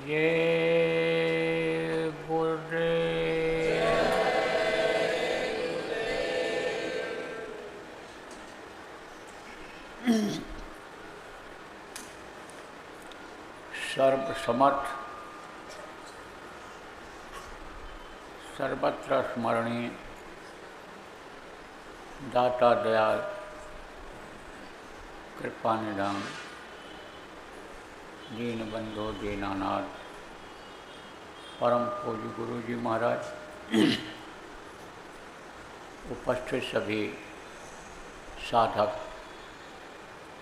जय गुरुदेव। सर्वसमर्थ सर्वत्र स्मरणीय दाता दयाल कृपा निधान दीन बंधु दीनानाथ परम पूज्य गुरु जी महाराज, उपस्थित सभी साधक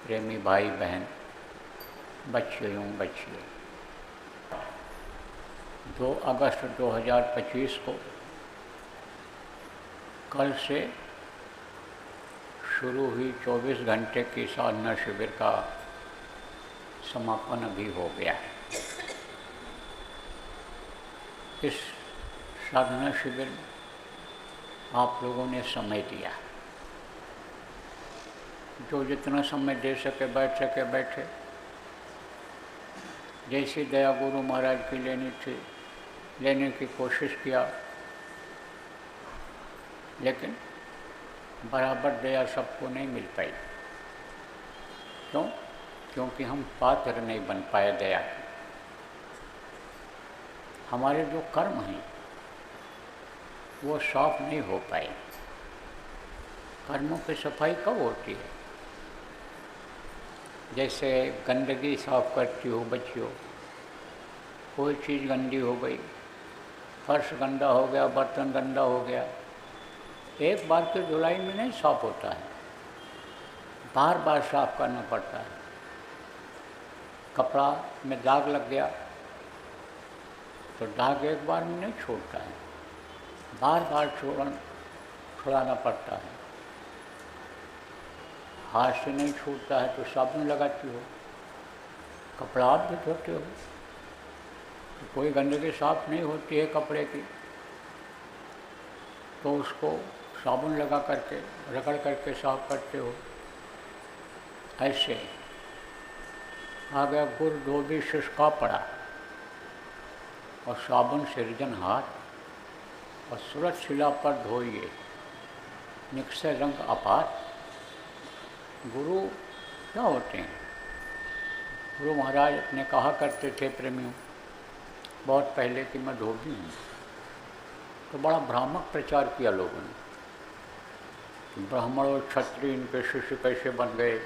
प्रेमी भाई बहन, बच्चे एवं बच्चियों, 2 अगस्त 2025 को कल से शुरू हुई 24 घंटे की साधना शिविर का समापन अभी हो गया है। इस साधना शिविर में आप लोगों ने समय दिया, जो जितना समय दे सके बैठ सके बैठे। जैसी दया गुरु महाराज की लेनी थी लेने की कोशिश किया, लेकिन बराबर दया सबको नहीं मिल पाई। क्यों? क्योंकि हम पात्र नहीं बन पाए दया के। हमारे जो कर्म हैं वो साफ नहीं हो पाए। कर्मों की सफाई कब होती है? जैसे गंदगी साफ करती हो बच्चियों, कोई चीज़ गंदी हो गई, फर्श गंदा हो गया, बर्तन गंदा हो गया, एक बार की धुलाई में नहीं साफ होता है, बार बार साफ करना पड़ता है। कपड़ा में दाग लग गया तो दाग एक बार में नहीं छोड़ता है, बार बार छुड़ाना पड़ता है। हाथ से नहीं छूटता है तो साबुन लगाती हो, कपड़ा आप भी धोते हो, तो कोई गंदगी साफ नहीं होती है कपड़े की, तो उसको साबुन लगा करके रगड़ करके साफ करते हो। ऐसे आ गया गुड़ धोबी शुष्का पड़ा और साबुन सृजन हाथ और सूरज शिला पर धोइए निकसे रंग अपार। गुरु क्या होते हैं? गुरु महाराज ने कहा करते थे प्रेमियों बहुत पहले कि मैं धोबी हूँ, तो बड़ा भ्रामक प्रचार किया लोगों ने। ब्राह्मण और क्षत्रिय इनके शिष्य कैसे बन गए?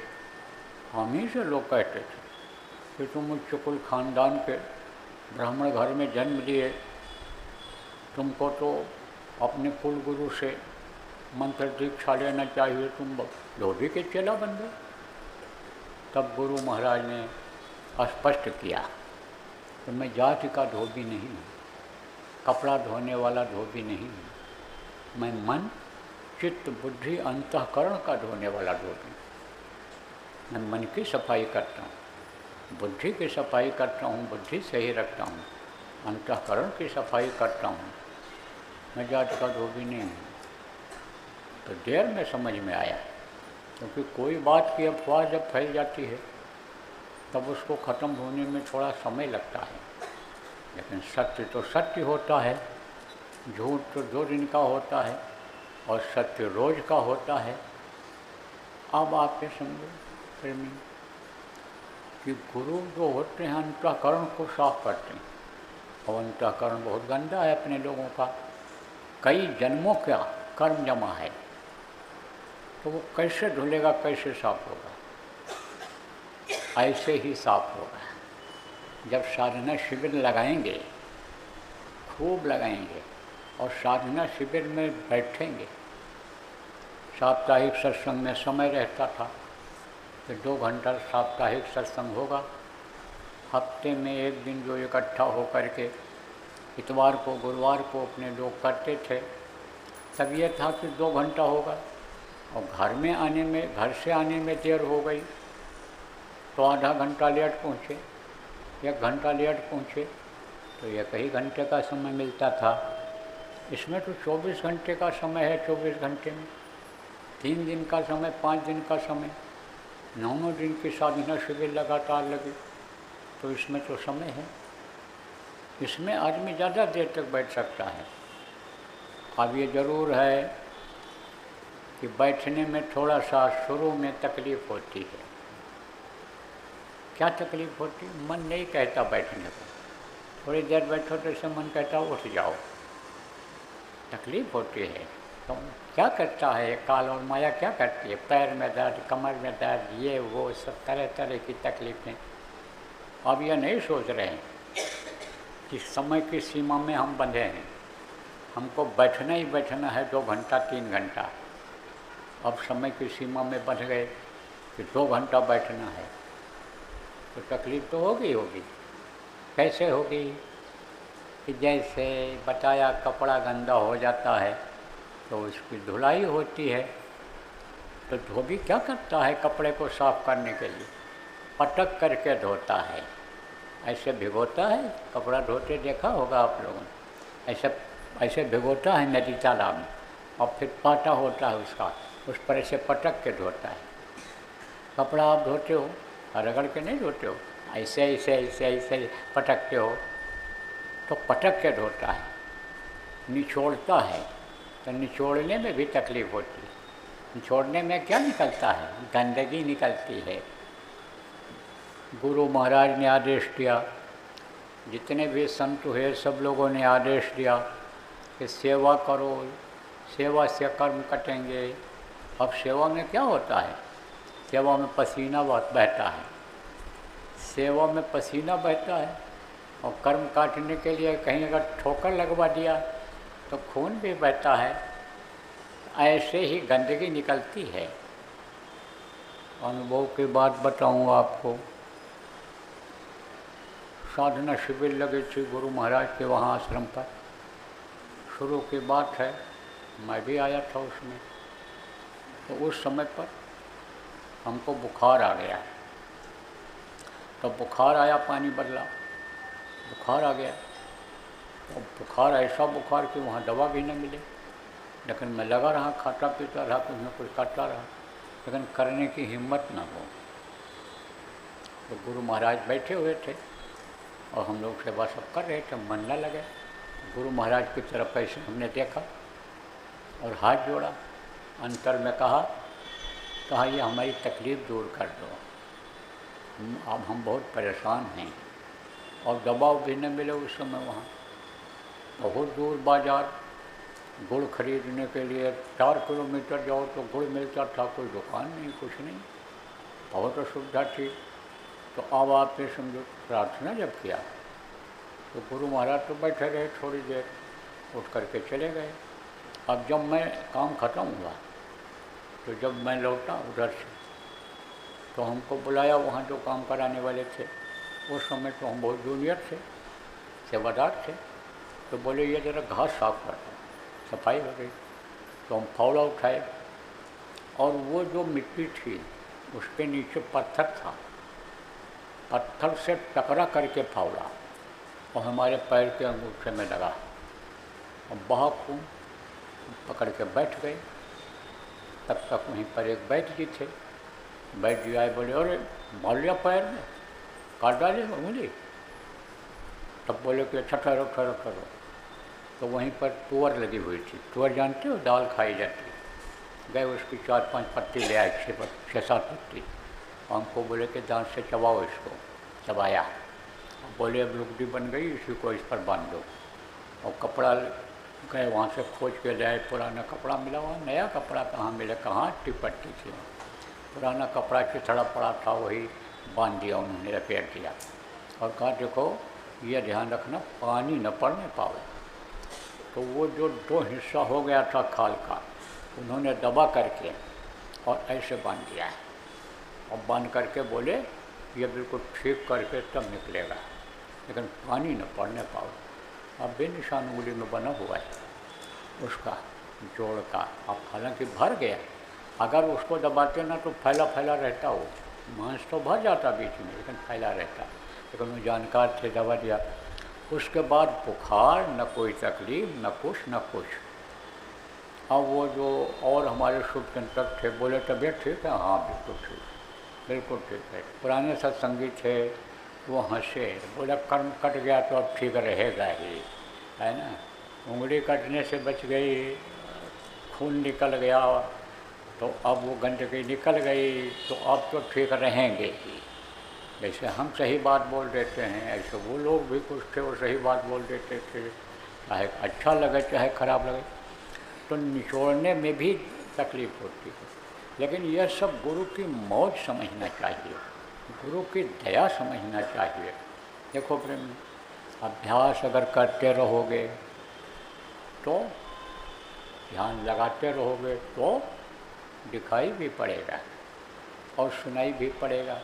हम ही से लोग कहते थे कि तुम उच्च कुल खानदान के ब्राह्मण घर में जन्म लिए, तुमको तो अपने कुल गुरु से मंत्र दीक्षा लेना चाहिए, तुम धोबी के चेला बन गए। तब गुरु महाराज ने स्पष्ट किया कि मैं जाति का धोबी नहीं हूँ, कपड़ा धोने वाला धोबी नहीं हूँ, मैं मन चित्त बुद्धि अंतःकरण का धोने वाला धोबी। मैं मन की सफाई करता हूँ, बुद्धि की सफाई करता हूँ, बुद्धि सही रखता हूँ, अंतःकरण की सफाई करता हूँ, मैं जाति का धोबी नहीं हूँ। तो देर में समझ में आया, क्योंकि कोई बात की अफवाह जब फैल जाती है तब उसको ख़त्म होने में थोड़ा समय लगता है। लेकिन सत्य तो सत्य होता है, झूठ तो 2 दिन का होता है और सत्य रोज का होता है। अब आप ये समझो प्रेमी कि गुरु जो होते हैं अंतःकरण को साफ करते हैं, और अंतःकरण बहुत गंदा है अपने लोगों का, कई जन्मों का कर्म जमा है, तो वो कैसे धुलेगा, कैसे साफ होगा? ऐसे ही साफ होगा जब साधना शिविर लगाएंगे, खूब लगाएंगे और साधना शिविर में बैठेंगे। साप्ताहिक सत्संग में समय रहता था कि 2 घंटा साप्ताहिक सत्संग होगा, हफ्ते में 1 दिन जो इकट्ठा होकर के इतवार को गुरुवार को अपने लोग करते थे। तब ये था कि 2 घंटा होगा, और घर से आने में देर हो गई तो आधा घंटा लेट पहुँचे, 1 घंटा लेट पहुँचे तो 1 ही घंटे का समय मिलता था। इसमें तो 24 घंटे का समय है, 24 घंटे में 3 दिन का समय, 5 दिन का समय, 9 दिन की साधना शिविर लगातार लगी, तो इसमें तो समय है। इसमें आदमी ज़्यादा देर तक बैठ सकता है। अब ये ज़रूर है कि बैठने में थोड़ा सा शुरू में तकलीफ़ होती है। क्या तकलीफ़ होती है? मन नहीं कहता बैठने को, थोड़ी देर बैठो तो इससे मन कहता उठ जाओ, तकलीफ़ होती है। तो क्या करता है काल और माया, क्या करती है? पैर में दर्द, कमर में दर्द, ये वो सब तरह तरह की तकलीफ़ें। अब ये नहीं सोच रहे हैं कि समय की सीमा में हम बंधे हैं, हमको बैठना ही बैठना है 2 घंटा 3 घंटा। अब समय की सीमा में बंध गए कि 2 घंटा बैठना है, तो तकलीफ़ तो होगी। कैसे होगी? कि जैसे बताया कपड़ा गंदा हो जाता है तो उसकी धुलाई होती है, तो धोबी क्या करता है कपड़े को साफ़ करने के लिए? पटक करके धोता है, ऐसे भिगोता है। कपड़ा धोते देखा होगा आप लोगों ने, ऐसे भिगोता है नदी तालाब में, और फिर पाटा होता है उसका, उस पर ऐसे पटक के धोता है। कपड़ा आप धोते हो, रगड़ के नहीं धोते हो, ऐसे पटकते हो, तो पटक के धोता है। निचोड़ता है तो निचोड़ने में भी तकलीफ़ होती है। निचोड़ने में क्या निकलता है? गंदगी निकलती है। गुरु महाराज ने आदेश दिया, जितने भी संत हुए सब लोगों ने आदेश दिया कि सेवा करो, सेवा से कर्म कटेंगे। अब सेवा में क्या होता है? सेवा में पसीना बहता है, सेवा में पसीना बहता है, और कर्म काटने के लिए कहीं अगर ठोकर लगवा दिया तो खून भी बहता है। ऐसे ही गंदगी निकलती है। अनुभव की बात बताऊँ आपको, साधना शिविर लगी थी गुरु महाराज के वहाँ आश्रम पर। शुरू की बात है, मैं भी आया था उसमें। तो उस समय पर हमको बुखार आ गया, तो बुखार आया, पानी बदला, बुखार आ गया। और बुखार, ऐसा बुखार कि वहाँ दवा भी न मिले, लेकिन मैं लगा रहा, खाता पीता रहा, कुछ न कुछ करता रहा, लेकिन करने की हिम्मत ना हो। तो गुरु महाराज बैठे हुए थे और हम लोग सेवा सब कर रहे थे, मन न लगे। गुरु महाराज की तरफ ऐसे हमने देखा और हाथ जोड़ा, अंतर में कहा ये हमारी तकलीफ़ दूर कर दो, अब हम बहुत परेशान हैं। और दबाव भी न मिले उस समय। वहाँ बहुत दूर बाज़ार, गुड़ खरीदने के लिए 4 किलोमीटर जाओ तो गुड़ मिलता था, कोई दुकान नहीं, कुछ नहीं, बहुत असुविधा थी। तो अब आपने समझो प्रार्थना जब किया तो गुरु महाराज तो बैठे रहे, थोड़ी देर उठ करके चले गए। अब जब मैं काम ख़त्म हुआ तो जब मैं लौटा उधर से, तो हमको बुलाया वहाँ जो काम कराने वाले थे। उस समय तो हम बहुत जूनियर थे, सेवादार थे। तो बोले ये ज़रा घास साफ कर दो। सफाई हो गई तो हम फावड़ा उठाए, और वो जो मिट्टी थी उसके नीचे पत्थर था, पत्थर से टकरा करके फावड़ा और हमारे पैर के अंगूठे में लगा, और बहा खून। पकड़ के बैठ गए। तब तक वहीं पर एक वैद्य जी थे, वैद्य जी आए, बोले अरे मार लिया पैर में, काट डाले उंगली। तब बोले कि अच्छा ठहरो ठहरो ठहरो। तो वहीं पर तुअर लगी हुई थी, तुअर जानते हो, दाल खाई जाती। गए उसकी 4-5 पत्ती ले आए, 6-7 पत्ती। हमको बोले कि दांत से चबाओ इसको। चबाया, बोले अब लुगदी बन गई, इसी को इस पर बांध दो। और कपड़ा गए वहाँ से खोज के ले आए, पुराना कपड़ा मिला वहाँ, नया कपड़ा कहाँ मिले, कहाँ टिपट्टी थी, पुराना कपड़ा चिथड़ा पड़ा था, वही बांध दिया उन्होंने, लपेट दिया। और कहा देखो ये ध्यान रखना पानी न पड़ने पावे। तो वो जो 2 हिस्सा हो गया था खाल का, उन्होंने दबा करके और ऐसे बांध दिया है, और बांध करके बोले ये बिल्कुल ठीक करके तब निकलेगा, लेकिन पानी न पड़ने पाओ। अब बेनिशान उंगली में बना हुआ है उसका जोड़ का। अब हालांकि भर गया, अगर उसको दबाते ना तो फैला फैला रहता, वो मांस तो भर जाता बीच में, लेकिन फैला रहता। लेकिन वो जानकार थे, दबा दिया। उसके बाद बुखार, न कोई तकलीफ, न कुछ। अब वो जो और हमारे शुभचिंतक थे बोले तबीयत ठीक है? हाँ बिल्कुल ठीक है। पुराने सत्संगी थे, वो हंसे, बोला कर्म कट गया तो अब ठीक रहेगा ही, है ना। उंगली कटने से बच गई, खून निकल गया तो अब वो गंदगी निकल गई तो अब तो ठीक रहेंगे ही। जैसे हम सही बात बोल देते हैं ऐसे वो लोग भी कुछ थे, वो सही बात बोल देते थे, चाहे अच्छा लगे चाहे खराब लगे, तो निचोड़ने में भी तकलीफ होती है। लेकिन यह सब गुरु की मौज समझना चाहिए, गुरु की दया समझना चाहिए। देखो प्रेम, अभ्यास अगर करते रहोगे तो, ध्यान लगाते रहोगे तो दिखाई भी पड़ेगा और सुनाई भी पड़ेगा।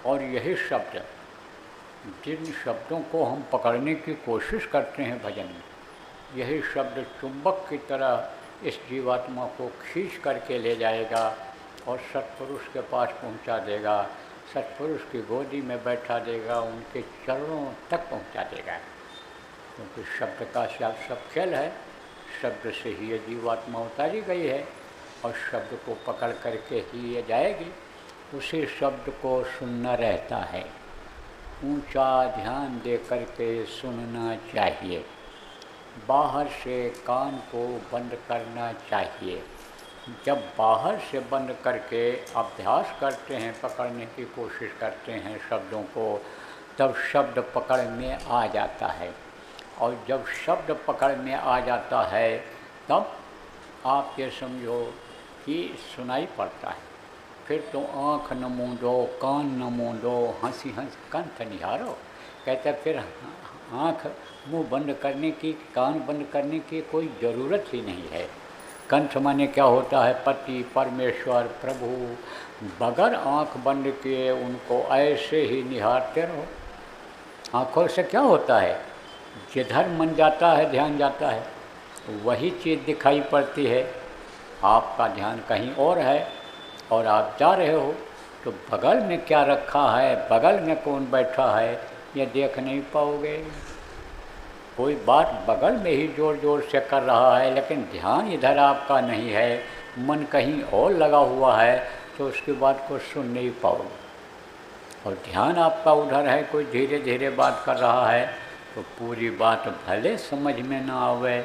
और यही शब्द, जिन शब्दों को हम पकड़ने की कोशिश करते हैं भजन में, यही शब्द चुंबक की तरह इस जीवात्मा को खींच करके ले जाएगा और सत्पुरुष के पास पहुंचा देगा, सत्पुरुष की गोदी में बैठा देगा, उनके चरणों तक पहुंचा देगा। क्योंकि शब्द का सब खेल है, शब्द से ही ये जीवात्मा उतारी गई है और शब्द को पकड़ करके ही ये जाएगी। उसी शब्द को सुनना रहता है, ऊंचा ध्यान दे करके सुनना चाहिए, बाहर से कान को बंद करना चाहिए। जब बाहर से बंद करके अभ्यास करते हैं, पकड़ने की कोशिश करते हैं शब्दों को, तब शब्द पकड़ में आ जाता है। और जब शब्द पकड़ में आ जाता है तब आप ये समझो कि सुनाई पड़ता है। फिर तो आँख न मूंदो, कान न मूंदो, हंसी कंठ निहारो। कहते फिर आँख मुंह बंद करने की, कान बंद करने की कोई ज़रूरत ही नहीं है। कंठ माने क्या होता है? पति परमेश्वर प्रभु, बगैर आँख बंद किए उनको ऐसे ही निहारते रहो। आँखों से क्या होता है? जिधर मन जाता है, ध्यान जाता है, वही चीज़ दिखाई पड़ती है। आपका ध्यान कहीं और है और आप जा रहे हो तो बगल में क्या रखा है, बगल में कौन बैठा है, ये देख नहीं पाओगे। कोई बात बगल में ही जोर जोर से कर रहा है, लेकिन ध्यान इधर आपका नहीं है, मन कहीं और लगा हुआ है, तो उसकी बात को सुन नहीं पाओगे। और ध्यान आपका उधर है, कोई धीरे धीरे बात कर रहा है, तो पूरी बात भले समझ में ना आवे,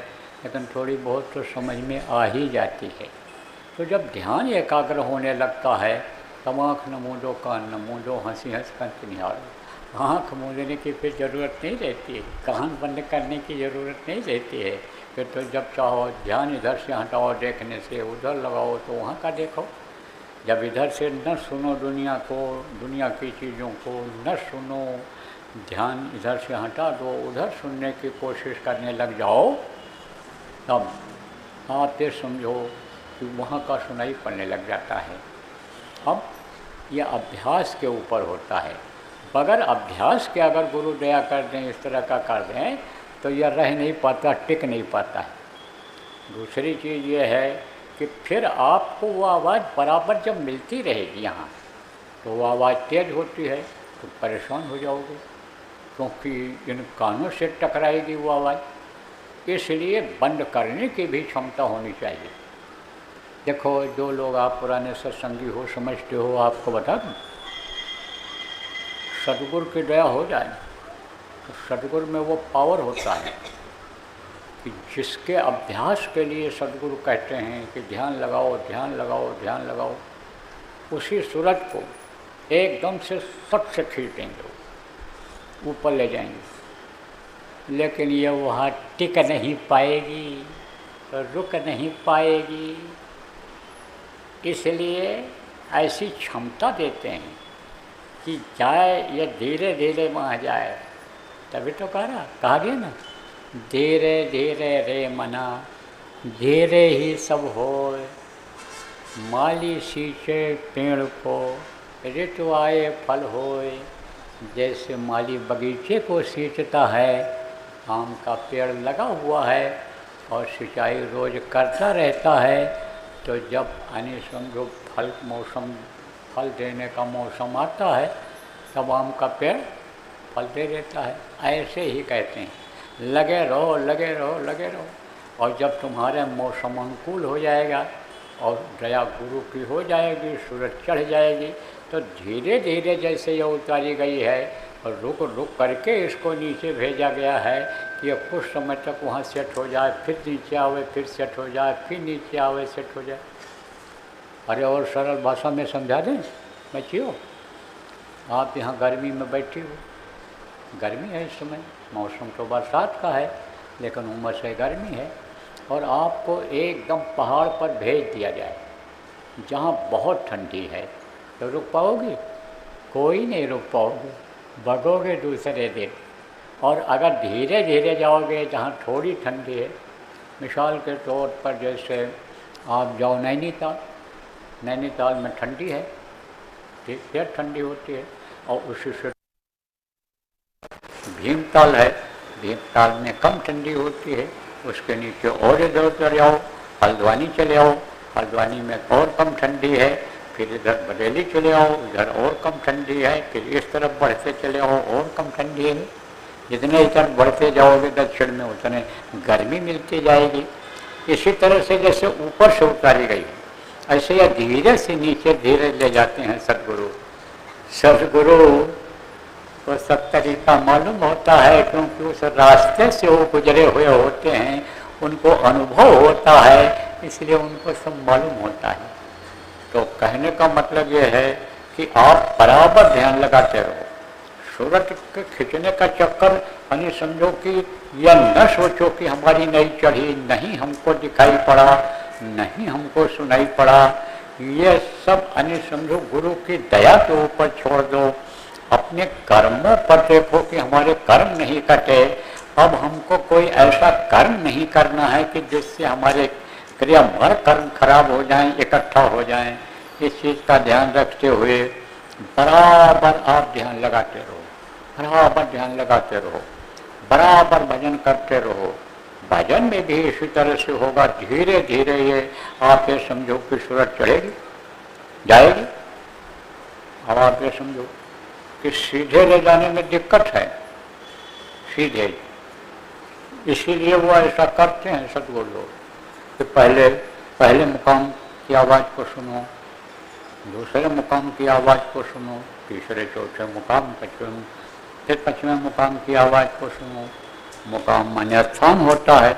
लेकिन थोड़ी बहुत तो समझ में आ ही जाती है। तो जब ध्यान एकाग्र होने लगता है तब आँख न मूंदो, कान न मूंदो, हंसी कंठ निहारो। आँख मूंदने की फिर ज़रूरत नहीं रहती है, कान बंद करने की ज़रूरत नहीं रहती है। फिर तो जब चाहो ध्यान इधर से हटाओ, देखने से उधर लगाओ तो वहाँ का देखो। जब इधर से न सुनो दुनिया को, दुनिया की चीज़ों को न सुनो, ध्यान इधर से हटा दो, उधर सुनने की कोशिश करने लग जाओ, तब आप ये समझो कि वहाँ का सुनाई पड़ने लग जाता है। अब यह अभ्यास के ऊपर होता है। बगैर अभ्यास के अगर गुरु दया कर दें, इस तरह का कर दें, तो यह रह नहीं पाता, टिक नहीं पाता है। दूसरी चीज़ ये है कि फिर आपको वो आवाज़ बराबर जब मिलती रहेगी यहाँ, तो वो आवाज़ तेज़ होती है तो परेशान हो जाओगे, क्योंकि इन कानों से टकराएगी वो आवाज़। इसलिए बंद करने की भी क्षमता होनी चाहिए। देखो, जो लोग आप पुराने सत्संगी हो, समझते हो, आपको बता दूँ, सतगुरु की दया हो जाए तो सतगुरु में वो पावर होता है कि जिसके अभ्यास के लिए सतगुरु कहते हैं कि ध्यान लगाओ, ध्यान लगाओ, ध्यान लगाओ, उसी सूरज को एकदम से सट से खींच देंगे, ऊपर ले जाएंगे। लेकिन ये वहाँ टिक नहीं पाएगी, रुक नहीं पाएगी। इसलिए ऐसी क्षमता देते हैं कि जाए, ये धीरे धीरे वहाँ जाए। तभी तो कहा गया ना, धीरे धीरे रे मना, धीरे ही सब होए, माली सींचे पेड़ को, ऋतु आए फल होए। जैसे माली बगीचे को सींचता है, आम का पेड़ लगा हुआ है और सिंचाई रोज करता रहता है, तो जब यानी समझो फल देने का मौसम आता है, तब आम का पेड़ फल दे देता है। ऐसे ही कहते हैं, लगे रहो, लगे रहो, लगे रहो। और जब तुम्हारे मौसम अनुकूल हो जाएगा और दया गुरु की हो जाएगी, सूरज चढ़ जाएगी। तो धीरे धीरे जैसे ये उतारी गई है और रुक रुक करके इसको नीचे भेजा गया है कि अब कुछ समय तक वहाँ सेट हो जाए, फिर नीचे आवे, फिर सेट हो जाए, फिर नीचे आवे, सेट हो जाए। अरे और सरल भाषा में समझा दें बच्चियों, आप यहाँ गर्मी में बैठी हो, गर्मी है इस समय, मौसम तो बरसात का है लेकिन उमस है, गर्मी है, और आपको एकदम पहाड़ पर भेज दिया जाए जहाँ बहुत ठंडी है, तो रुक पाओगे? कोई नहीं रुक पाओगे, बढ़ोगे दूसरे दिन। और अगर धीरे धीरे जाओगे जहाँ थोड़ी ठंडी है, मिसाल के तौर पर जैसे आप जाओ नैनीताल, नैनीताल में ठंडी है, ठीक है, ठंडी होती है, और उसी से भीमताल है, भीमताल में कम ठंडी होती है, उसके नीचे और इधर चले जाओ, हल्द्वानी चले आओ, हल्द्वानी में और कम ठंडी है, फिर इधर बरेली चले आओ, इधर और कम ठंडी है, फिर इस तरफ बढ़ते चले आओ और कम ठंडी है। जितने इधर बढ़ते जाओगे दक्षिण में उतने गर्मी मिलती जाएगी। इसी तरह से जैसे ऊपर से उतारी गई ऐसे या धीरे से नीचे धीरे ले जाते हैं सदगुरु। सदगुरु को सब तरीका मालूम होता है, क्योंकि उस रास्ते से वो गुजरे हुए होते हैं, उनको अनुभव होता है, इसलिए उनको सब मालूम होता है। तो कहने का मतलब ये है कि आप बराबर ध्यान लगाते रहो। सूरज के खींचने का चक्कर यानी समझो कि यह न सोचो कि हमारी नहीं चढ़ी, नहीं हमको दिखाई पड़ा, नहीं हमको सुनाई पड़ा, ये सब यानी समझो गुरु की दया के ऊपर छोड़ दो। अपने कर्मों पर देखो कि हमारे कर्म नहीं कटे, अब हमको कोई ऐसा कर्म नहीं करना है कि जिससे हमारे क्रियामय कर्म खराब हो जाएं, इकट्ठा हो जाएं। इस चीज़ का ध्यान रखते हुए बराबर आप ध्यान लगाते रहो, बराबर ध्यान लगाते रहो, बराबर भजन करते रहो। भजन में भी इसी तरह से होगा, धीरे धीरे ये आप ये समझो कि सूरज चढ़ेगी जाएगी। अब आप ये समझो कि सीधे ले जाने में दिक्कत है, सीधे, इसीलिए वो ऐसा करते हैं सदगुरु लोग कि पहले मुकाम की आवाज़ को सुनो, दूसरे मुकाम की आवाज़ को सुनो, तीसरे चौथे मुकाम फिर पांचवें मुकाम की आवाज़ को सुनो। मुकाम माने स्थान होता है,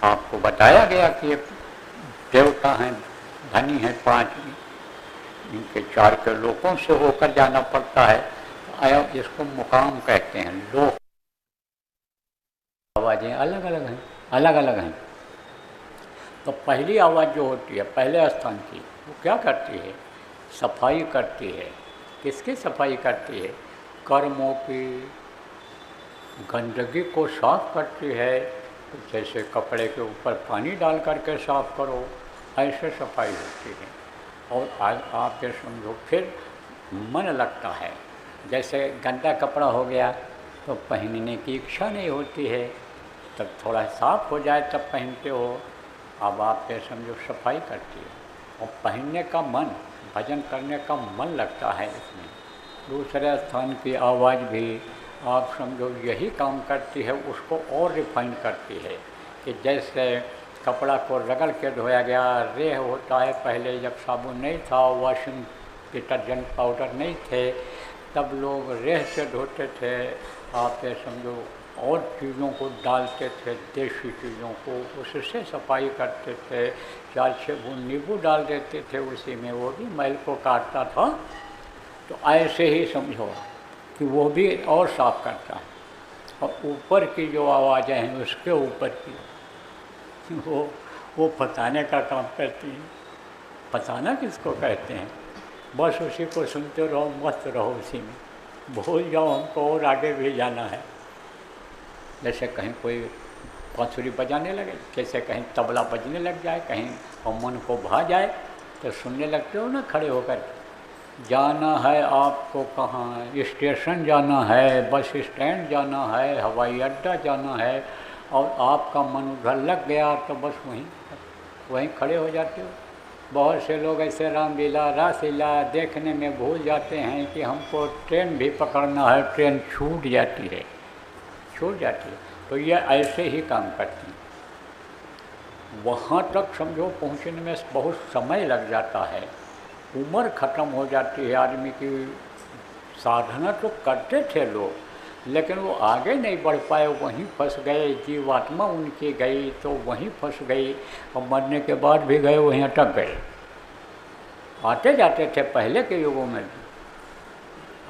आपको बताया गया कि ये देवता हैं, धनी हैं, 5 इनके 4 के लोगों से होकर जाना पड़ता है, आया इसको मुकाम कहते हैं। लोक आवाज़ें अलग अलग हैं, अलग अलग हैं। तो पहली आवाज़ जो होती है पहले स्थान की, वो क्या करती है? सफाई करती है। किसकी सफाई करती है? कर्मों की, गंदगी को साफ करती है। जैसे कपड़े के ऊपर पानी डाल करके साफ करो, ऐसे सफाई होती है। और आज आप ये समझो फिर मन लगता है, जैसे गंदा कपड़ा हो गया तो पहनने की इच्छा नहीं होती है, तब थोड़ा साफ हो जाए तब पहनते हो। अब आप ये समझो सफाई करती है, और पहनने का मन, भजन करने का मन लगता है इसमें। दूसरे स्थान की आवाज़ भी आप समझो यही काम करती है, उसको और रिफाइन करती है। कि जैसे कपड़ा को रगड़ के धोया गया, रेह होता है, पहले जब साबुन नहीं था, वॉशिंग डिटर्जेंट पाउडर नहीं थे, तब लोग रेह से धोते थे। आप ये समझो और चीज़ों को डालते थे, देसी चीज़ों को, उससे सफाई करते थे। 4-6 बूंद नींबू डाल देते थे उसी में, वो भी मैल को काटता था। तो ऐसे ही समझो कि वो भी और साफ करता है। और ऊपर की जो आवाज़ें हैं उसके ऊपर की वो फसाने का काम करती हैं। फसाना किसको कहते हैं? बस उसी को सुनते रहो, मस्त रहो उसी में, भूल जाओ हमको और आगे भी जाना है। जैसे कहीं कोई बांसुरी बजाने लगे, जैसे कहीं तबला बजने लग जाए, कहीं और मन को भा जाए तो सुनने लगते हो ना खड़े होकर। जाना है आपको कहाँ? स्टेशन जाना है, बस स्टैंड जाना है, हवाई अड्डा जाना है, और आपका मन उधर लग गया तो बस वहीं खड़े हो जाते हो। बहुत से लोग ऐसे रामलीला रासलीला देखने में भूल जाते हैं कि हमको ट्रेन भी पकड़ना है, ट्रेन छूट जाती है। तो ये ऐसे ही काम करती हैं। वहाँ तक समझो पहुँचने में बहुत समय लग जाता है, उम्र ख़त्म हो जाती है आदमी की। साधना तो करते थे लोग, लेकिन वो आगे नहीं बढ़ पाए, वहीं फंस गए। जीवात्मा उनकी गई तो वहीं फंस गई, और मरने के बाद भी गए वहीं अटक गए। आते जाते थे पहले के युगों में भी,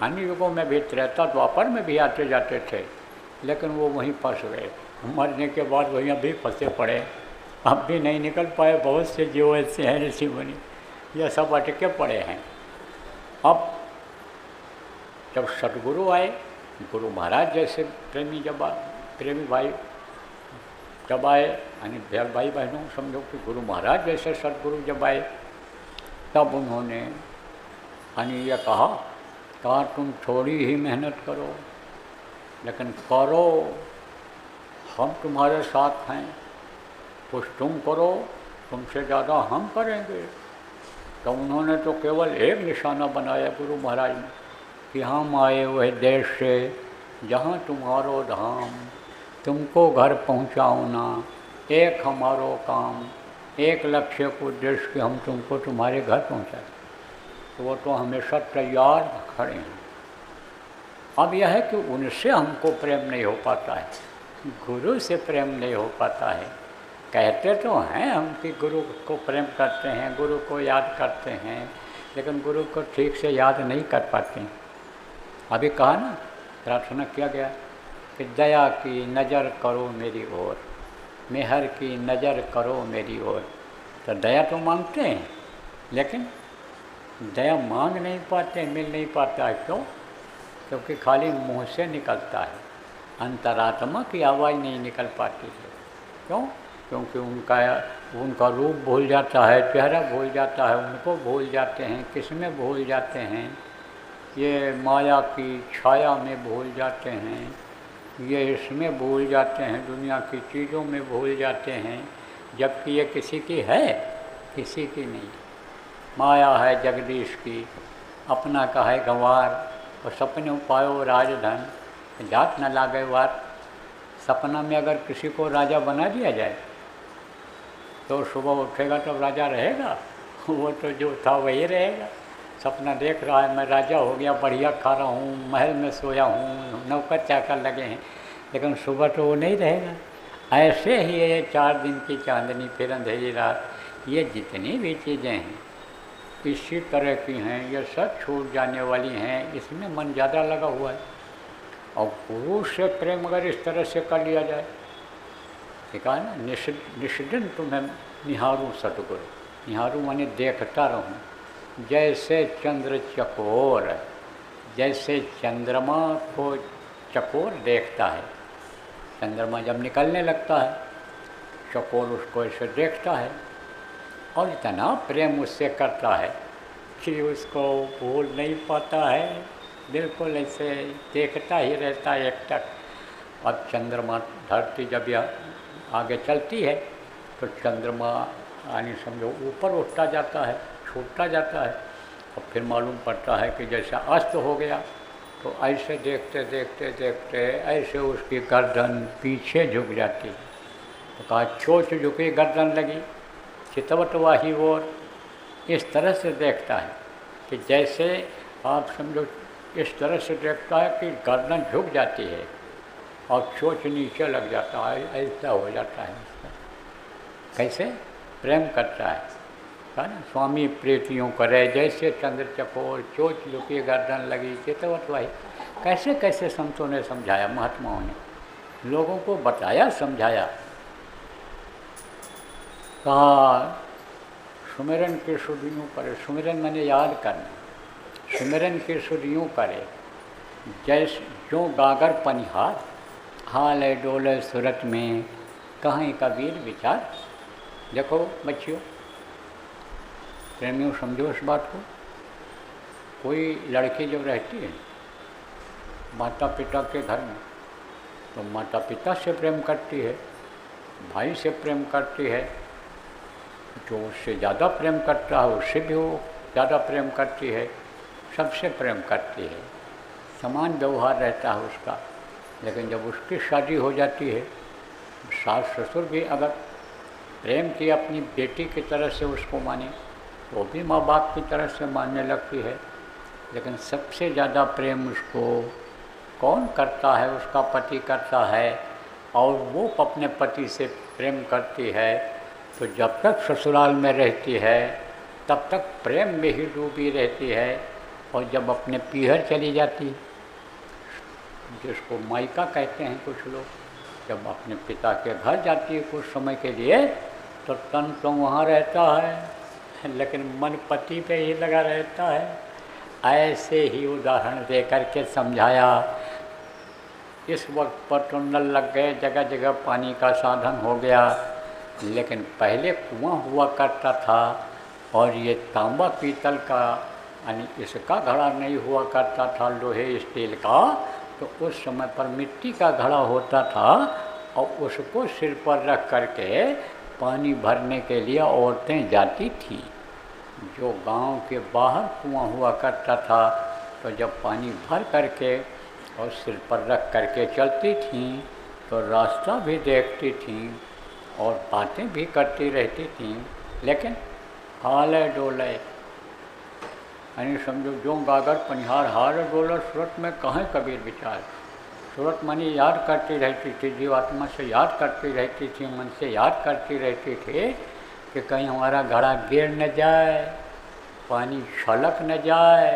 अन्य युगों में भी, त्रेता द्वापर में भी आते जाते थे, लेकिन वो वहीं फंस गए। मरने के बाद वहीं अभी फंसे पड़े, अब भी नहीं निकल पाए। बहुत से जीव ऐसे हैं ऋषि मुनि, ये सब अटके पड़े हैं। अब जब सतगुरु आए, गुरु महाराज जैसे प्रेमी भाई जब आए, यानी भाई बहनों समझो कि गुरु महाराज जैसे सतगुरु जब आए, तब उन्होंने यानी ये कहा तुम थोड़ी ही मेहनत करो, लेकिन करो, हम तुम्हारे साथ हैं। कुछ तुम करो, तुमसे ज़्यादा हम करेंगे। तो उन्होंने तो केवल एक निशाना बनाया गुरु महाराज ने कि हम आए वह देश से जहाँ तुम्हारो धाम, तुमको घर पहुँचाओ ना, एक हमारो काम, एक लक्ष्य को उद्देश्य कि हम तुमको तुम्हारे घर पहुँचाए। तो वो तो हमेशा तैयार खड़े हैं। अब यह है कि उनसे हमको प्रेम नहीं हो पाता है, गुरु से प्रेम नहीं हो पाता है। कहते तो हैं हम कि गुरु को प्रेम करते हैं, गुरु को याद करते हैं, लेकिन गुरु को ठीक से याद नहीं कर पाते हैं। अभी कहा ना, प्रार्थना किया गया कि दया की नज़र करो मेरी ओर, मेहर की नज़र करो मेरी ओर। तो दया तो मांगते हैं, लेकिन दया मांग नहीं पाते, मिल नहीं पाता है। क्यों? क्योंकि खाली मुँह से निकलता है, अंतरात्मा की आवाज़ नहीं निकल पाती है। क्यों? क्योंकि उनका रूप भूल जाता है, चेहरा भूल जाता है, उनको भूल जाते हैं। किस में भूल जाते हैं? ये माया की छाया में भूल जाते हैं, ये इसमें भूल जाते हैं, दुनिया की चीज़ों में भूल जाते हैं, जबकि ये किसी की है, किसी की नहीं। माया है जगदीश की, अपना का है गंवार, और सपने पायो राजधन, जात न लागे वार। सपना में अगर किसी को राजा बना दिया जाए तो सुबह उठेगा तो राजा रहेगा? वो तो जो था वही रहेगा। सपना देख रहा है मैं राजा हो गया, बढ़िया खा रहा हूँ, महल में सोया हूँ, नौकर चाकर लगे हैं, लेकिन सुबह तो वो नहीं रहेगा। ऐसे ही ये 4 दिन की चांदनी फिर अंधेरी रात, ये जितनी भी चीज़ें हैं इसी तरह की हैं, ये सब छूट जाने वाली हैं। इसमें मन ज़्यादा लगा हुआ है। और गुरु से प्रेम अगर इस तरह से कर लिया जाए, ठीक है ना, निष्दिन तुम्हें निहारूं सतगुरु, निहारूं माने देखता रहूं, जैसे चंद्र चकोर, जैसे चंद्रमा को चकोर देखता है। चंद्रमा जब निकलने लगता है, चकोर उसको ऐसे देखता है और इतना प्रेम उससे करता है कि उसको भूल नहीं पाता है, बिल्कुल ऐसे देखता ही रहता है एकटक। अब चंद्रमा, धरती जब यह आगे चलती है तो चंद्रमा यानी समझो ऊपर उठता जाता है, छूटता जाता है, और फिर मालूम पड़ता है कि जैसा अस्त हो गया, तो ऐसे देखते देखते देखते ऐसे उसकी गर्दन पीछे झुक जाती है। तो कहा चोंच झुकी गर्दन लगी, चितवत वाही ओर। इस तरह से देखता है कि जैसे आप समझो इस तरह से देखता है कि गर्दन झुक जाती है और चोंच नीचे लग जाता है, ऐसा हो जाता है उसका। कैसे प्रेम करता है ना, स्वामी प्रीतियों करे जैसे चंद्र चकोर, चोंच झुकी गर्दन लगी चितवत वाही। कैसे कैसे संतों ने समझाया, महात्माओं ने लोगों को बताया, समझाया। कहा सुमिरन के सुध यूँ करे, सुमिरन मैंने याद करना, सुमिरन के सुध यूँ करे जैसे जो गागर पनिहार, हाल है डोले सूरत में कहीं कबीर विचार। देखो बच्चियों, प्रेमियों, समझो इस बात को। कोई लड़की जब रहती है माता पिता के घर में, तो माता पिता से प्रेम करती है, भाई से प्रेम करती है, जो उससे ज़्यादा प्रेम करता है उससे भी वो ज़्यादा प्रेम करती है, सबसे प्रेम करती है, समान व्यवहार रहता है उसका। लेकिन जब उसकी शादी हो जाती है, सास ससुर भी अगर प्रेम की अपनी बेटी की तरह से उसको माने, वो भी माँ बाप की तरह से मानने लगती है। लेकिन सबसे ज़्यादा प्रेम उसको कौन करता है? उसका पति करता है, और वो अपने पति से प्रेम करती है। तो जब तक ससुराल में रहती है तब तक प्रेम में ही डूबी रहती है, और जब अपने पीहर चली जाती, जिसको मायका कहते हैं कुछ लोग, जब अपने पिता के घर जाती है कुछ समय के लिए, तो तन तो वहाँ रहता है लेकिन मन पति पे ही लगा रहता है। ऐसे ही उदाहरण दे करके समझाया। इस वक्त पर तो नल लग गए, जगह जगह पानी का साधन हो गया, लेकिन पहले कुआं हुआ करता था, और ये तांबा पीतल का यानी इसका घड़ा नहीं हुआ करता था, लोहे स्टील का। तो उस समय पर मिट्टी का घड़ा होता था, और उसको सिर पर रख करके पानी भरने के लिए औरतें जाती थीं। जो गांव के बाहर कुआं हुआ करता था, तो जब पानी भर करके और सिर पर रख करके चलती थीं, तो रास्ता भी देखती थीं और बातें भी करती रहती थीं, लेकिन हाले डोले यानी समझो जो गागर पनिहार हाल डोलर सूरत में कहाँ कबीर विचार। सूरत मानी याद करती रहती थी, जीवात्मा से याद करती रहती थी, मन से याद करती रहती थी कि कहीं हमारा घड़ा गिर न जाए, पानी छलक न जाए,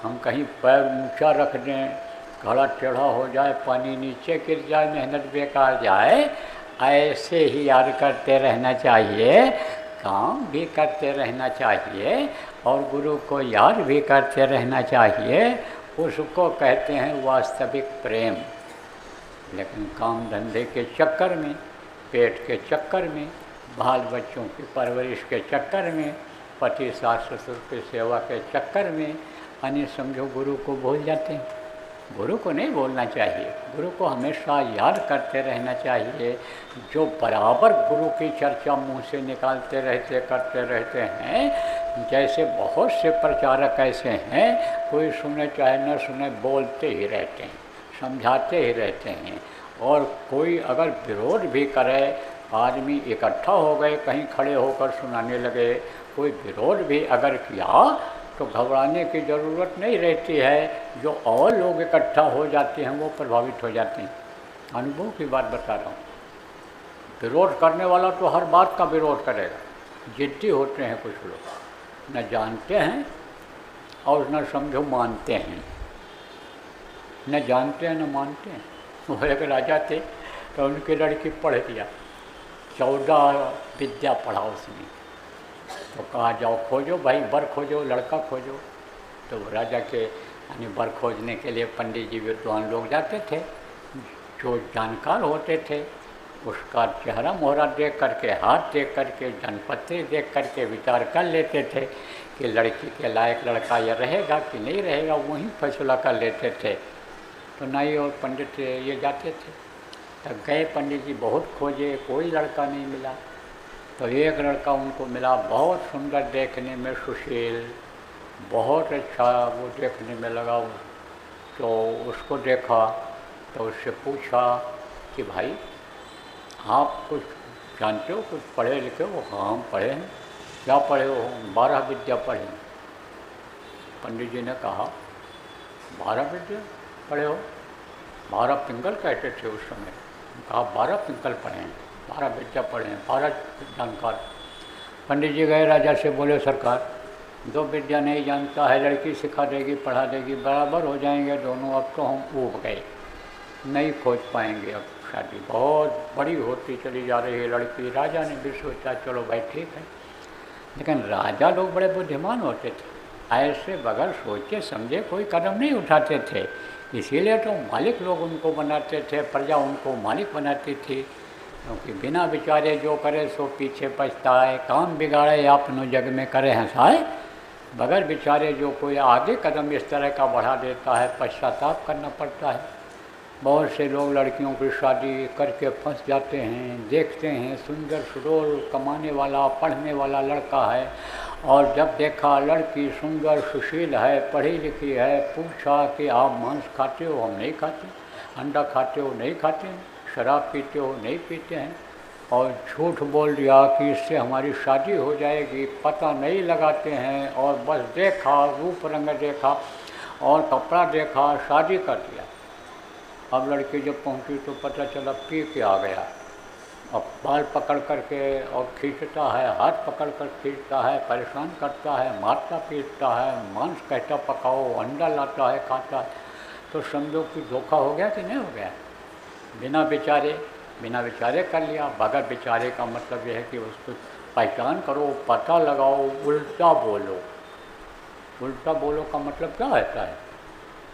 हम कहीं पैर ऊंचा रख दें, घड़ा टेढ़ा हो जाए, पानी नीचे गिर जाए, मेहनत बेकार जाए। ऐसे ही याद करते रहना चाहिए, काम भी करते रहना चाहिए, और गुरु को याद भी करते रहना चाहिए। उसको कहते हैं वास्तविक प्रेम। लेकिन काम धंधे के चक्कर में, पेट के चक्कर में, बाल बच्चों की परवरिश के चक्कर में, पति सास ससुर की सेवा के चक्कर में यानी समझो गुरु को भूल जाते हैं। गुरु को नहीं भूलना चाहिए, गुरु को हमेशा याद करते रहना चाहिए। जो बराबर गुरु की चर्चा मुंह से निकालते रहते करते रहते हैं, जैसे बहुत से प्रचारक ऐसे हैं, कोई सुने चाहे न सुने बोलते ही रहते हैं, समझाते ही रहते हैं। और कोई अगर विरोध भी करे, आदमी इकट्ठा हो गए कहीं खड़े होकर सुनाने लगे, कोई विरोध भी अगर किया तो घबराने की ज़रूरत नहीं रहती है। जो और लोग इकट्ठा हो जाते हैं वो प्रभावित हो जाते हैं। अनुभव की बात बता रहा हूँ। विरोध करने वाला तो हर बात का विरोध करेगा। जिद्दी होते हैं कुछ लोग, न जानते हैं और न समझो मानते हैं, न जानते हैं न मानते हैं। वो एक राजा थे, तो उनकी लड़की पढ़ लिया, 14 विद्या पढ़ा उसने। तो कहा जाओ खोजो भाई, बर खोजो, लड़का खोजो। तो राजा के यानी बर खोजने के लिए पंडित जी विद्वान लोग जाते थे। जो जानकार होते थे उसका चेहरा मोहरा देख करके, हाथ देख करके, जनपत्री देख करके विचार कर लेते थे कि लड़की के लायक लड़का यह रहेगा कि नहीं रहेगा, वहीं फैसला कर लेते थे। तो नाई और पंडित ये जाते थे। तब गए पंडित जी, बहुत खोजे, कोई लड़का नहीं मिला। तो एक लड़का उनको मिला, बहुत सुंदर देखने में, सुशील, बहुत अच्छा वो देखने में लगा। तो उसको देखा तो उससे पूछा कि भाई आप कुछ जानते हो, कुछ पढ़े लिखे हो? हाँ हम पढ़े हैं। क्या पढ़े हो? 12 विद्या पढ़े। पंडित जी ने कहा 12 विद्या पढ़े हो? 12 पिंगल कहते थे उस समय। कहा 12 पिंगल पढ़े हैं, 12 विद्या पढ़े हैं, 12 जानकार। पंडित जी गए राजा से, बोले सरकार 2 विद्या नहीं जानता है, लड़की सिखा देगी, पढ़ा देगी, बराबर हो जाएंगे दोनों। अब तो हम ऊब गए, नहीं खोज पाएंगे, अब शादी बहुत बड़ी होती चली जा रही है लड़की। राजा ने भी सोचा चलो भाई ठीक है। लेकिन राजा लोग बड़े बुद्धिमान होते थे, ऐसे बगैर सोचे समझे कोई कदम नहीं उठाते थे। इसीलिए तो मालिक लोग उनको बनाते थे, प्रजा उनको मालिक बनाती थी। क्योंकि बिना विचारे जो करे सो पीछे पछताए, काम बिगाड़े अपनों जग में करे हंसाए। बगैर विचारे जो कोई आगे कदम इस तरह का बढ़ा देता है, पश्चाताप करना पड़ता है। बहुत से लोग लड़कियों की शादी करके फंस जाते हैं। देखते हैं सुंदर सुडोल कमाने वाला पढ़ने वाला लड़का है, और जब देखा लड़की सुंदर सुशील है, पढ़ी लिखी है, पूछा कि आप मांस खाते हो? हम नहीं खाते। अंडा खाते हो? नहीं खाते हैं। शराब पीते हो? नहीं पीते हैं। और झूठ बोल दिया कि इससे हमारी शादी हो जाएगी, पता नहीं लगाते हैं और बस देखा, रूप रंग देखा और कपड़ा देखा, शादी कर दिया। अब लड़की जब पहुंची तो पता चला पी के आ गया। अब बाल पकड़ करके और खींचता है, हाथ पकड़ कर खींचता है, परेशान करता है, मारता पीटता है, मांस कहता पकाओ, अंडा लाता है, खाता है। तो समझो कि धोखा हो गया कि नहीं हो गया। बिना विचारे कर लिया। बगैर विचारे का मतलब यह है कि उसको पहचान करो, पता लगाओ, उल्टा बोलो। उल्टा बोलो का मतलब क्या होता है?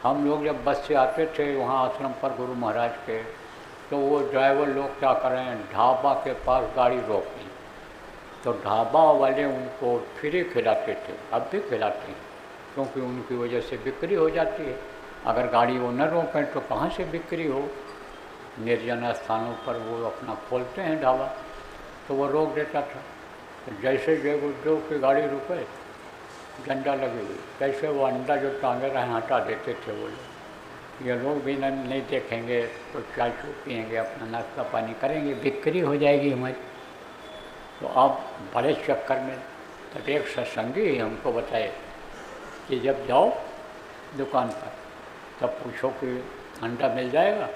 हम लोग जब बस से आते थे वहाँ आश्रम पर गुरु महाराज के, तो वो ड्राइवर लोग क्या करें, ढाबा के पास गाड़ी रोक दी तो ढाबा वाले उनको फ्री खिलाते थे, अब भी खिलाते हैं, क्योंकि उनकी वजह से बिक्री हो जाती है। अगर गाड़ी वो न रोकें तो कहाँ से बिक्री हो। निर्जन स्थानों पर वो अपना खोलते हैं ढाबा, तो वो रोक देता था। तो जैसे जैव उद्योग की गाड़ी रुके, डंडा लगी हुई, कैसे वो अंडा जो टांगे रहे हटा देते थे वो लोग। ये लोग भी नहीं देखेंगे तो चाय चू पिएँगे, अपना नाश्ता पानी करेंगे, बिक्री हो जाएगी हमारी। तो आप बड़े चक्कर में, तब एक सत्संगी ही हमको बताए कि जब जाओ दुकान पर तब पूछो कि अंडा मिल जाएगा।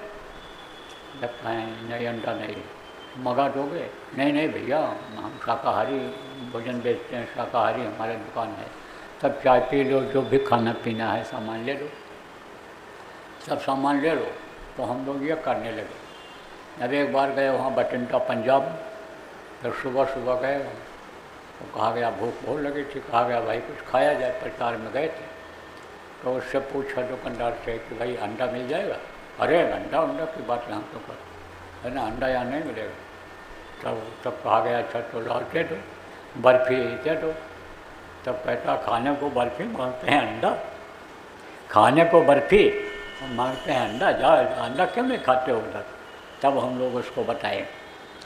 जब कहें नहीं अंडा नहीं, मंगा दोगे? नहीं भैया, हम शाकाहारी भोजन बेचते हैं, शाकाहारी हमारी दुकान है। तब चाय पी लो, जो भी खाना पीना है सामान ले लो, सब सामान ले लो। तो हम लोग ये करने लगे। अब एक बार गए वहाँ बटिंडा पंजाब, फिर सुबह सुबह गए, तो कहा गया भूख बहुत लगी थी, कहा गया भाई कुछ खाया जाए, प्रचार में गए थे। तो उससे पूछा दुकानदार से कि भाई अंडा मिल जाएगा? अरे अंडा की बात यहाँ तो कर, है ना, अंडा यहाँ नहीं मिलेगा। तब कहा गया अच्छा तो लाओ दे दो, बर्फ़ी दे दो। तब कहता खाने को बर्फ़ी मांगते हैं अंडा, खाने को बर्फ़ी मांगते हैं अंडा, जाओ अंडा क्यों नहीं खाते हो उधर। तब हम लोग उसको बताए,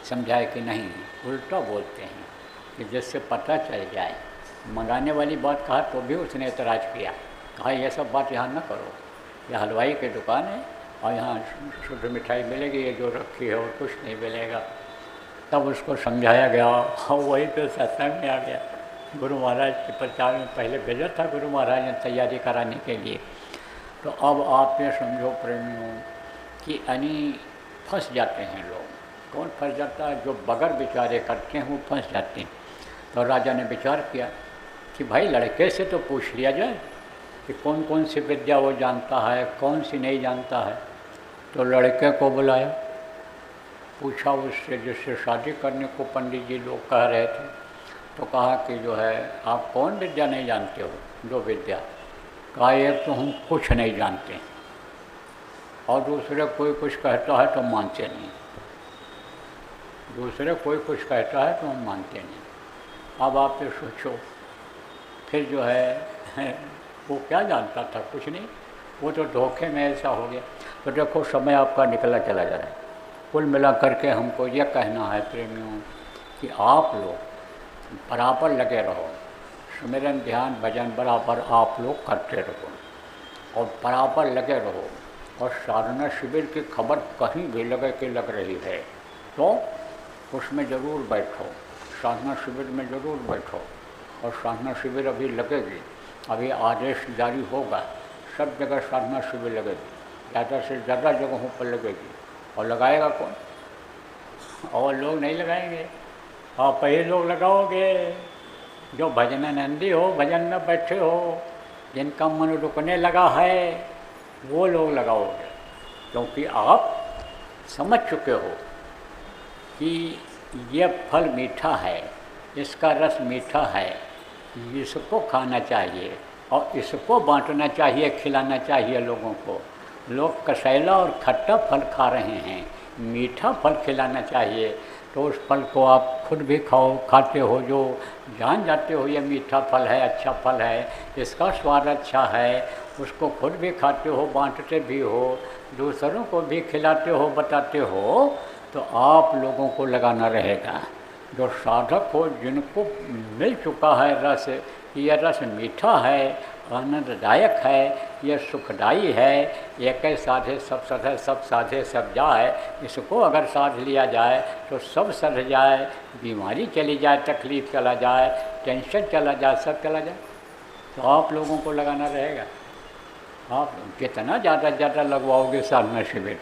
समझाए कि नहीं, उल्टा बोलते हैं कि जिससे पता चल जाए। मंगाने वाली बात कहा तो भी उसने एतराज़ किया, कहा ये सब बात यहाँ न करो, यह हलवाई की दुकान है और यहाँ शुद्ध मिठाई मिलेगी, ये जो रखी है और कुछ नहीं मिलेगा। तब उसको समझाया गया और वही तो सत्संग में आ गया। गुरु महाराज के प्रचार में पहले भेजा था गुरु महाराज ने तैयारी कराने के लिए। तो अब आप ये समझो प्रेमियों कि फंस जाते हैं लोग। कौन फंस जाता है? जो बगैर विचारे करते हैं वो फंस जाते हैं। तो राजा ने विचार किया कि भाई लड़के से तो पूछ लिया जाए कि कौन कौन सी विद्या वो जानता है, कौन सी नहीं जानता है। तो लड़के को बुलाया, पूछा उससे जिससे शादी करने को पंडित जी लोग कह रहे थे। तो कहा कि जो है आप कौन विद्या नहीं जानते हो? दो विद्या। कहा एक तो हम कुछ नहीं जानते और दूसरे कोई कुछ कहता है तो मानते नहीं। दूसरे कोई कुछ कहता है तो हम मानते नहीं। अब आप ये सोचो, फिर जो है वो क्या जानता था? कुछ नहीं, वो तो धोखे में ऐसा हो गया। तो देखो समय आपका निकला चला जा रहा है। कुल मिला करके हमको यह कहना है प्रेमियों कि आप लोग बराबर लगे रहो, सुमिरन ध्यान भजन बराबर आप लोग करते रहो और बराबर लगे रहो। और साधना शिविर की खबर कहीं भी लग रही है तो उसमें ज़रूर बैठो, साधना शिविर में ज़रूर बैठो। और साधना शिविर अभी लगेगी, अभी आदेश जारी होगा, सब जगह साधना शिविर लगेगी, ज़्यादा से ज़्यादा जगहों पर लगेगी। और लगाएगा कौन? और लोग नहीं लगाएंगे, आप ही लोग लगाओगे। जो भजनानंदी हो, भजन में बैठे हो, जिनका मन रुकने लगा है, वो लोग लगाओगे। क्योंकि आप समझ चुके हो कि ये फल मीठा है, इसका रस मीठा है, इसको खाना चाहिए और इसको बांटना चाहिए, खिलाना चाहिए लोगों को। लोग कसैला और खट्टा फल खा रहे हैं, मीठा फल खिलाना चाहिए। तो उस फल को आप खुद भी खाते हो, जो जान जाते हो ये मीठा फल है, अच्छा फल है, इसका स्वाद अच्छा है, उसको खुद भी खाते हो, बांटते भी हो, दूसरों को भी खिलाते हो, बताते हो। तो आप लोगों को लगाना रहेगा। जो साधक हो, जिनको मिल चुका है रस, यह रस मीठा है, आनंददायक है, ये सुखदाई है, एक साधे सब सधे, सब साधे सब जाए। इसको अगर साध लिया जाए तो सब सध जाए, बीमारी चली जाए, तकलीफ़ चला जाए, टेंशन चला जाए, सब चला जाए। तो आप लोगों को लगाना रहेगा। आप जितना ज़्यादा ज़्यादा लगवाओगे साधना शिविर,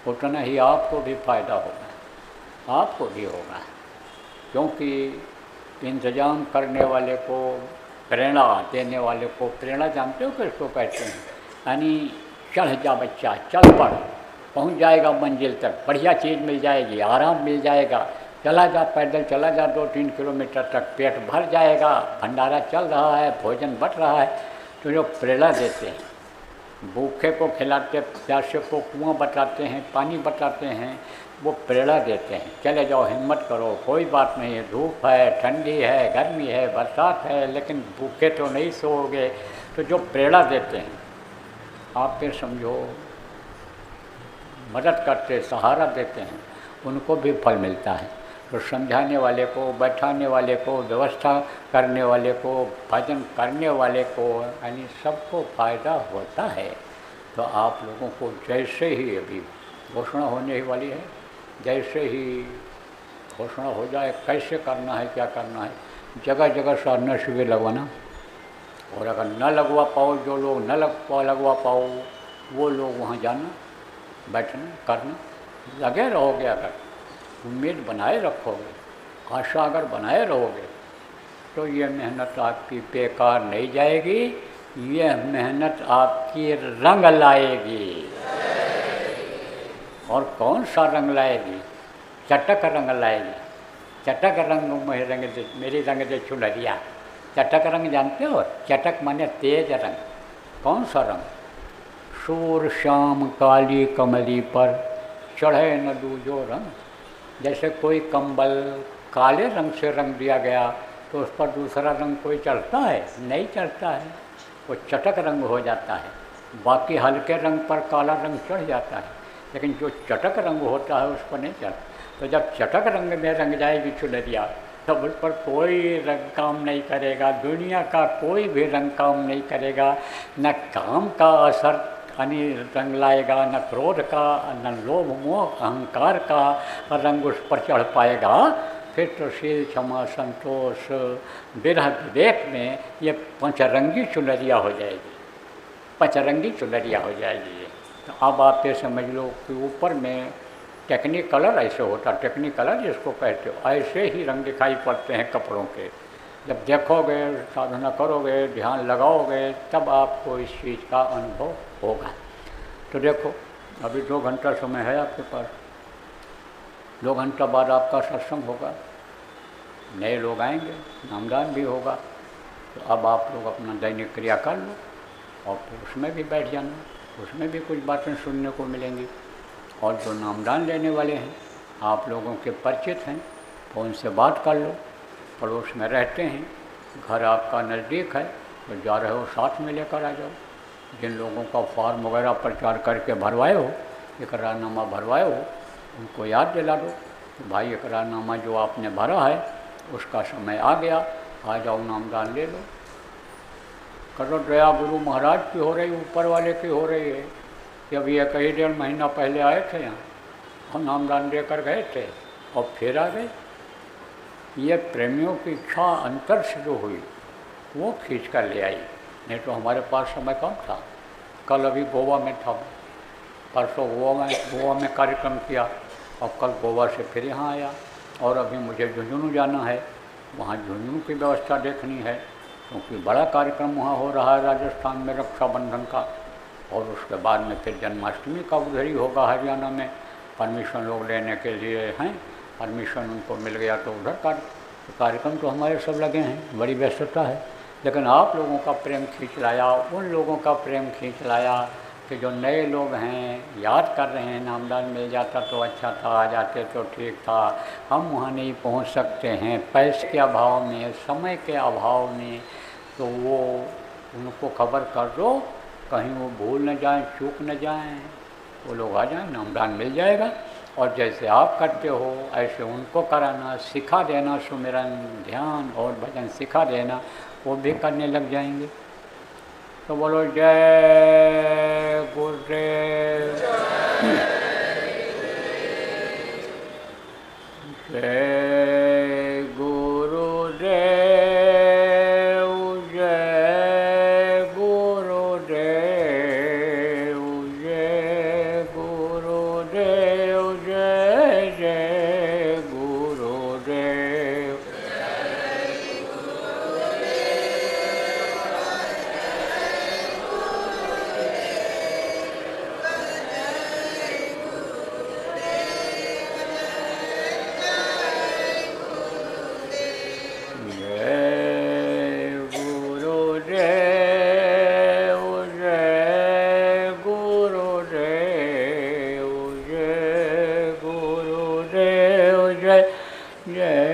उतना ही आपको भी फ़ायदा होगा, आपको भी होगा। क्योंकि इंतज़ाम करने वाले को, प्रेरणा देने वाले को, प्रेरणा जानते हो किसको कहते हैं? यानी चढ़ जा बच्चा, चल पड़, पहुंच जाएगा मंजिल तक, बढ़िया चीज़ मिल जाएगी, आराम मिल जाएगा, चला जा, पैदल चला जा 2-3 किलोमीटर तक, पेट भर जाएगा, भंडारा चल रहा है, भोजन बट रहा है। तो जो प्रेरणा देते हैं, भूखे को खिलाते, प्यासे को कुआं बताते हैं, पानी बताते हैं, वो प्रेरणा देते हैं, चले जाओ, हिम्मत करो, कोई बात नहीं है, धूप है, ठंडी है, गर्मी है, बरसात है, लेकिन भूखे तो नहीं सोओगे। तो जो प्रेरणा देते हैं, आप फिर समझो मदद करते, सहारा देते हैं, उनको भी फल मिलता है। तो समझाने वाले को, बैठाने वाले को, व्यवस्था करने वाले को, भजन करने वाले को, यानी सबको फ़ायदा होता है। तो आप लोगों को जैसे ही अभी घोषणा होने ही वाली है, जैसे ही घोषणा हो जाए कैसे करना है, क्या करना है, जगह जगह साधना शिविर लगवाना। और अगर न लगवा पाओ, जो लोग न लगवा पाओ, वो लोग वहाँ जाना, बैठना, करना, लगे रहोगे। अगर उम्मीद बनाए रखोगे, आशा अगर बनाए रहोगे, तो ये मेहनत आपकी बेकार नहीं जाएगी, ये मेहनत आपकी रंग लाएगी। और कौन सा रंग लाएगी? चटक रंग लाएगी। चटक रंग मेरी रंग दे चुनरिया। चटक रंग जानते हो? चटक माने तेज रंग। कौन सा रंग? सूर श्याम काली कमली पर चढ़े न दूजो रंग। जैसे कोई कंबल काले रंग से रंग दिया गया तो उस पर दूसरा रंग कोई चढ़ता है? नहीं चढ़ता है, वो चटक रंग हो जाता है। बाकी हल्के रंग पर काला रंग चढ़ जाता है, लेकिन जो चटक रंग होता है उस पर नहीं चढ़ता। तो जब चटक रंग में रंग जाएगी चुनरिया, तब उस पर कोई रंग काम नहीं करेगा, दुनिया का कोई भी रंग काम नहीं करेगा। न काम का असर यानी रंग लाएगा, न क्रोध का, न लोभ मोह अहंकार का रंग उस पर चढ़ पाएगा। फिर तो शील क्षमा संतोष विरह विवेक में ये पंचरंगी चुनरिया हो जाएगी, पंचरंगी चुनरिया हो जाएगी। तो अब आप ये समझ लो कि ऊपर में टेक्निक कलर ऐसे होता, टेक्निक कलर जिसको कहते हो, ऐसे ही रंग दिखाई पड़ते हैं कपड़ों के। जब देखोगे, साधना करोगे, ध्यान लगाओगे, तब आपको इस चीज़ का अनुभव होगा। तो देखो अभी 2 घंटा समय है आपके पास, 2 घंटा बाद आपका सत्संग होगा, नए लोग आएंगे, नामदान भी होगा। तो अब आप लोग अपना दैनिक क्रिया कर लो और फिर उसमें भी बैठ जाना, उसमें भी कुछ बातें सुनने को मिलेंगी। और जो नामदान लेने वाले हैं, आप लोगों के परिचित हैं, फ़ोन से बात कर लो, पड़ोस में रहते हैं, घर आपका नज़दीक है, तो जा रहे हो साथ में लेकर आ जाओ। जिन लोगों का फॉर्म वगैरह प्रचार करके भरवाए हो, इकरारनामा भरवाए हो, उनको याद दिला दो कि भाई इकरारनामा जो आपने भरा है उसका समय आ गया, आ जाओ नामदान ले लो। करो दया गुरु महाराज की हो रही, ऊपर वाले की हो रही है कि अभी 1-1.5 महीना पहले आए थे यहाँ और नामदान देकर गए थे और फिर आ गए। ये प्रेमियों की इच्छा अंतर से जो हुई वो खींच कर ले आई, नहीं तो हमारे पास समय कम था। कल अभी गोवा में था, परसों गोवा में कार्यक्रम किया और कल गोवा से फिर यहाँ आया। और अभी मुझे झुंझुनू जाना है, वहाँ झुंझुनू की व्यवस्था देखनी है, क्योंकि बड़ा कार्यक्रम वहाँ हो रहा है राजस्थान में रक्षाबंधन का। और उसके बाद में फिर जन्माष्टमी का उधर ही होगा हरियाणा में। परमिशन लोग लेने के लिए हैं, परमिशन उनको मिल गया तो उधर कार्यक्रम तो हमारे सब लगे हैं, बड़ी व्यस्तता है। लेकिन आप लोगों का प्रेम खींच लाया, उन लोगों का प्रेम खींच लाया कि जो नए लोग हैं याद कर रहे हैं, नामदान मिल जाता तो अच्छा था, आ जाते तो ठीक था, हम वहाँ नहीं पहुँच सकते हैं पैसे के अभाव में, समय के अभाव में। तो वो उनको खबर कर दो, कहीं वो भूल न जाएं, चूक न जाएं, वो लोग आ जाएं, नामदान मिल जाएगा। और जैसे आप करते हो ऐसे उनको कराना, सिखा देना, सुमिरन ध्यान और भजन सिखा देना, वो भी करने लग जाएंगे। तो बोलो जय गुरुदेव। जय गुरुदेव, जय गुरुदेव, जय गुरुदेव, जय जय गुरुदेव। Yeah.